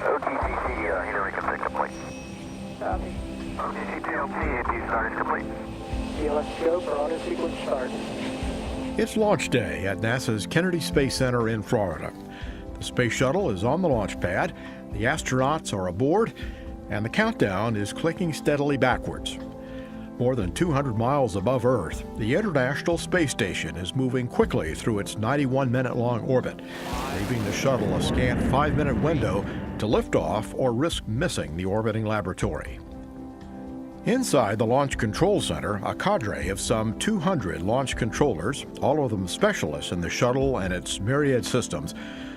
OTCT, Hillary complete. Copy. OTCT, AP start is complete. TLS go for auto sequence start. It's launch day at NASA's Kennedy Space Center in Florida. The space shuttle is on the launch pad, the astronauts are aboard, and the countdown is clicking steadily backwards. More than 200 miles above Earth, the International Space Station is moving quickly through its 91-minute-long orbit, leaving the shuttle a scant 5-minute window to lift off or risk missing the orbiting laboratory. Inside the Launch Control Center, a cadre of some 200 launch controllers, all of them specialists in the shuttle and its myriad systems,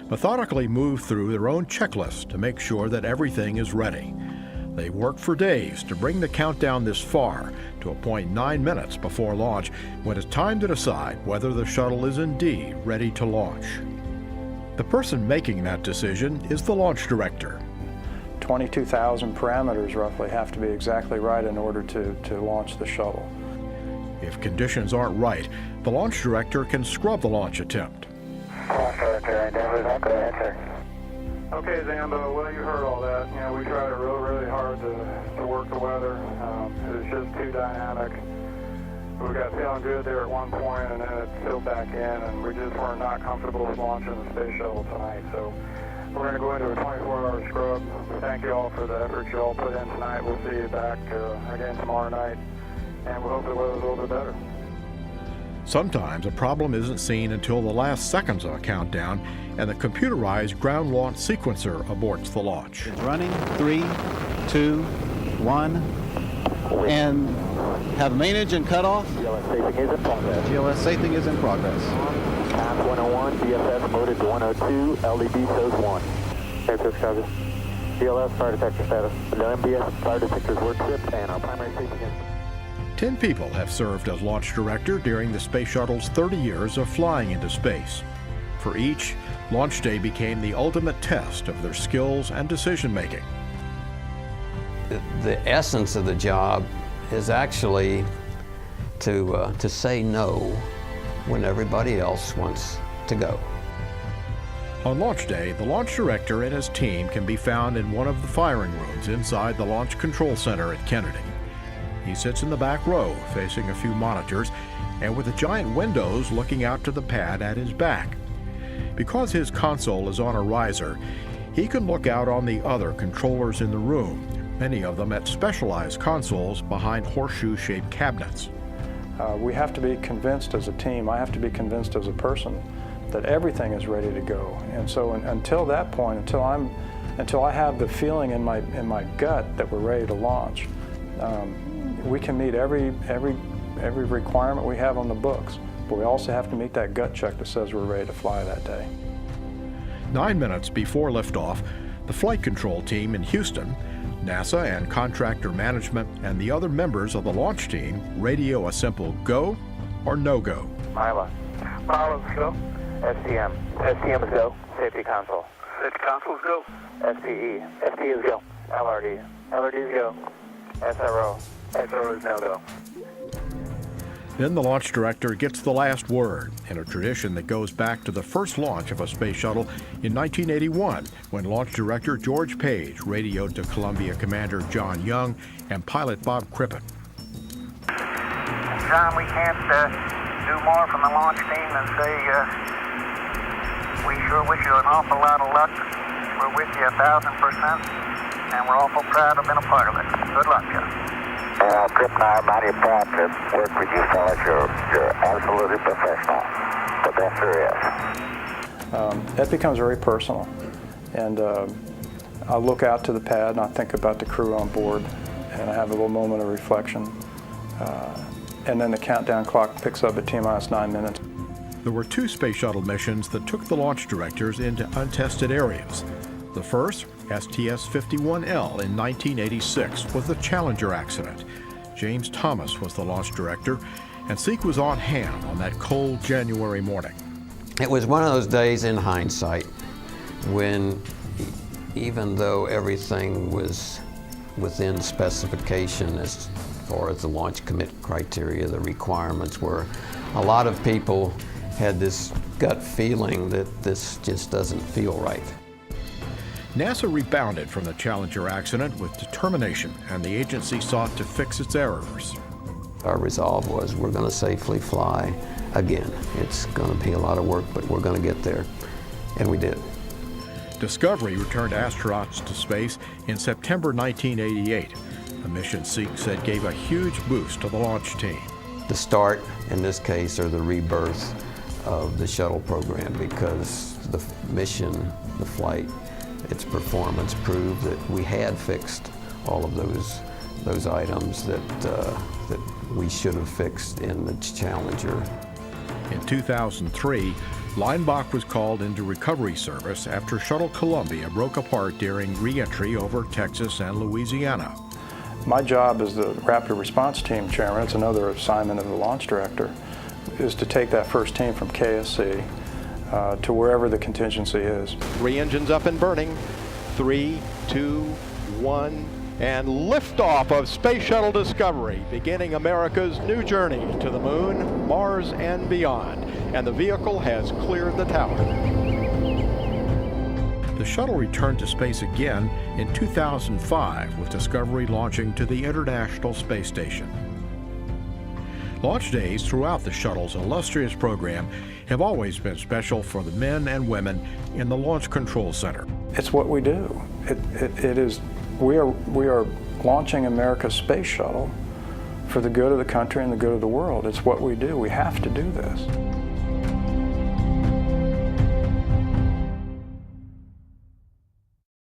methodically move through their own checklist to make sure that everything is ready. They work for days to bring the countdown this far, to a point 9 minutes before launch, when it's time to decide whether the shuttle is indeed ready to launch. The person making that decision is the launch director. 22,000 parameters roughly have to be exactly right in order to launch the shuttle. If conditions aren't right, the launch director can scrub the launch attempt. Okay, Zambo, well, you heard all that. You know, we tried really hard to work the weather. It was just too dynamic. We got feeling good there at one point, and then it filled back in, and we just were not comfortable with launching the space shuttle tonight. So we're going to go into a 24-hour scrub. Thank you all for the effort you all put in tonight. We'll see you back again tomorrow night, and we hope the weather's a little bit better. Sometimes a problem isn't seen until the last seconds of a countdown, and the computerized ground launch sequencer aborts the launch. It's running. 3, 2, 1, and have main engine cut off. GLS safing is in progress. GLS safing is in progress. Path 101, DFS loaded to 102, LED shows 1. Airfield charges. GLS fire detector status. No MBS fire detectors were tripped, and our primary safety is... 10 people have served as launch director during the space shuttle's 30 years of flying into space. For each, launch day became the ultimate test of their skills and decision-making. The essence of the job is actually to say no when everybody else wants to go. On launch day, the launch director and his team can be found in one of the firing rooms inside the Launch Control Center at Kennedy. He sits in the back row, facing a few monitors, and with the giant windows looking out to the pad at his back. Because his console is on a riser, he can look out on the other controllers in the room, many of them at specialized consoles behind horseshoe-shaped cabinets. We have to be convinced as a team, I have to be convinced as a person, that everything is ready to go. And so until that point, until I have the feeling in my gut that we're ready to launch, we can meet every requirement we have on the books, but we also have to meet that gut check that says we're ready to fly that day. 9 minutes before liftoff, the flight control team in Houston, NASA and contractor management, and the other members of the launch team radio a simple go or no-go. Mila. Mila's go. STM. STM is go. Safety console. Safety console's go. SPE. SPE is go. LRD. LRD is go. SRO. SRO is no-go. Then the launch director gets the last word in a tradition that goes back to the first launch of a space shuttle in 1981, when launch director George Page radioed to Columbia Commander John Young and pilot Bob Crippen. John, we can't do more from the launch team than say we sure wish you an awful lot of luck. We're with you 1,000%, and we're awful proud to have been a part of it. Good luck, John. Trip and I are mighty proud to work with you fellas. You're absolutely professional. The best there is. It becomes very personal. And I look out to the pad and I think about the crew on board, and I have a little moment of reflection. And then the countdown clock picks up at T-minus 9 minutes. There were 2 space shuttle missions that took the launch directors into untested areas. The first, STS-51L in 1986, was the Challenger accident. James Thomas was the launch director, and Seek was on hand on that cold January morning. It was one of those days in hindsight when, even though everything was within specification as far as the launch commit criteria, the requirements were, a lot of people had this gut feeling that this just doesn't feel right. NASA rebounded from the Challenger accident with determination, and the agency sought to fix its errors. Our resolve was we're going to safely fly again. It's going to be a lot of work, but we're going to get there. And we did. Discovery returned astronauts to space in September 1988, a mission Seek said gave a huge boost to the launch team. The start, in this case, or the rebirth of the shuttle program, because the mission, the flight, its performance proved that we had fixed all of those items that we should have fixed in the Challenger. In 2003, Leinbach was called into recovery service after Shuttle Columbia broke apart during re-entry over Texas and Louisiana. My job as the Rapid Response Team Chairman, it's another assignment of the launch director, is to take that first team from KSC to wherever the contingency is. 3 engines up and burning. 3, 2, 1, and liftoff of Space Shuttle Discovery, beginning America's new journey to the Moon, Mars, and beyond. And the vehicle has cleared the tower. The shuttle returned to space again in 2005, with Discovery launching to the International Space Station. Launch days throughout the shuttle's illustrious program have always been special for the men and women in the Launch Control Center. It's what we do. It is. We are launching America's space shuttle for the good of the country and the good of the world. It's what we do. We have to do this.